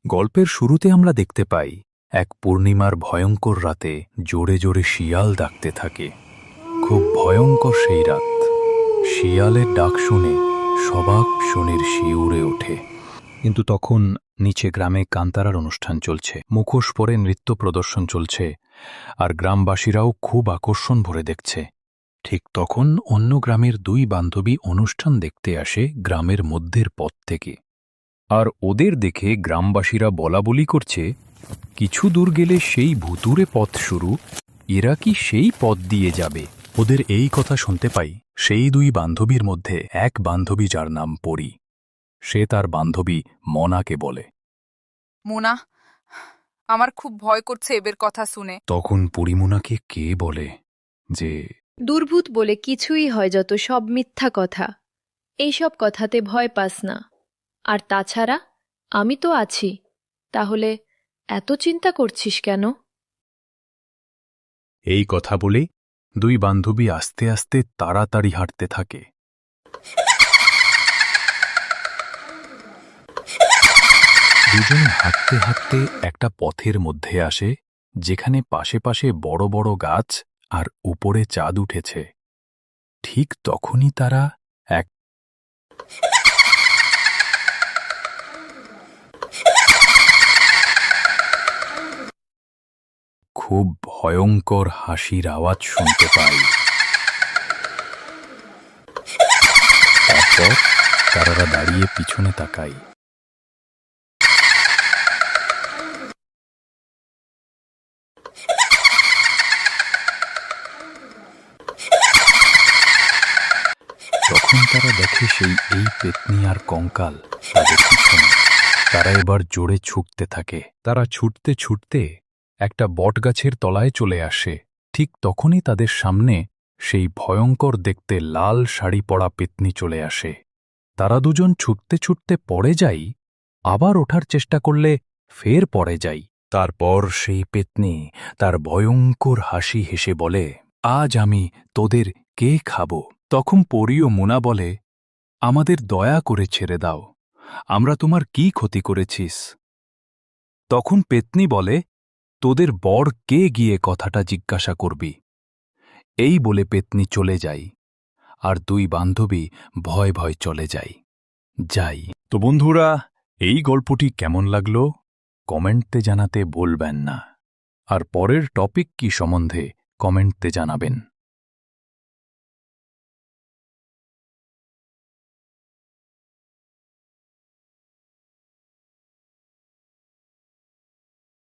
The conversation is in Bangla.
গল্পের শুরুতে আমরা দেখতে পাই এক পূর্ণিমার ভয়ঙ্কর রাতে জোরে জোরে শিয়াল ডাকতে থাকে। খুব ভয়ঙ্কর সেই রাত। শিয়ালের ডাক শুনে সবাক শনির শিউরে ওঠে। কিন্তু তখন নিচে গ্রামে কান্তারার অনুষ্ঠান চলছে, মুখোশ পরে নৃত্য প্রদর্শন চলছে, আর গ্রামবাসীরাও খুব আকর্ষণ ভরে দেখছে। ঠিক তখন অন্য গ্রামের দুই বান্ধবী অনুষ্ঠান দেখতে আসে গ্রামের মধ্যের পথ থেকে। আর ওদের দেখে গ্রামবাসীরা বলাবলি করছে, কিছু দূর গেলে সেই ভুতুরে পথ শুরু, এরা কি সেই পথ দিয়ে যাবে? ওদের এই কথা শুনতে পাই সেই দুই বান্ধবীর মধ্যে এক বান্ধবী, যার নাম পরি। সে তার বান্ধবী মনাকে বলে, মোনা, আমার খুব ভয় করছে এবার কথা শুনে। তখন পরিমোনাকে কে বলে যে, দুর্ভূত বলে কিছুই হয় যত, সব মিথ্যা কথা। এইসব কথাতে ভয় পাস না। আর তাছাড়া আমি তো আছি, তাহলে এত চিন্তা করছিস কেন? এই কথা বলে দুই বান্ধবী আস্তে আস্তে তাড়াতাড়ি হাঁটতে থাকে। দুজনে হাঁটতে হাঁটতে একটা পথের মধ্যে আসে, যেখানে পাশে পাশে বড় বড় গাছ আর উপরে চাঁদ উঠেছে। ঠিক তখনই তারা এক খুব ভয়ঙ্কর হাসির আওয়াজ শুনতে পাই। তারপর তারা দাঁড়িয়ে পিছনে তাকায়। তখন তারা দেখে সেই পেতনি আর কঙ্কাল তাদের পিছনে। তারা এবার জোরে ছুটতে থাকে। তারা ছুটতে ছুটতে একটা বটগাছের তলায় চলে আসে। ঠিক তখনই তাদের সামনে সেই ভয়ঙ্কর দেখতে লাল শাড়ি পরা পেতনি চলে আসে। তারা দুজন ছুটতে ছুটতে পড়ে যাই, আবার ওঠার চেষ্টা করলে ফের পড়ে যাই। তারপর সেই পেতনি তার ভয়ঙ্কর হাসি হেসে বলে, আজ আমি তোদের কে খাবো? তখন পরি ও মোনা বলে, আমাদের দয়া করে ছেড়ে দাও, আমরা তোমার কি ক্ষতি করেছিস? তখন পেতনি বলে, তোদের বর কে গিয়ে কথাটা জিজ্ঞাসা করবি? এই বলে পেতনি চলে যায়, আর দুই বান্ধবী ভয় ভয় চলে যায়। তো বন্ধুরা, এই গল্পটি কেমন লাগলো কমেন্টে জানাতে ভুলবেন না। আর পরের টপিক কি সম্বন্ধে কমেন্টে জানাবেন।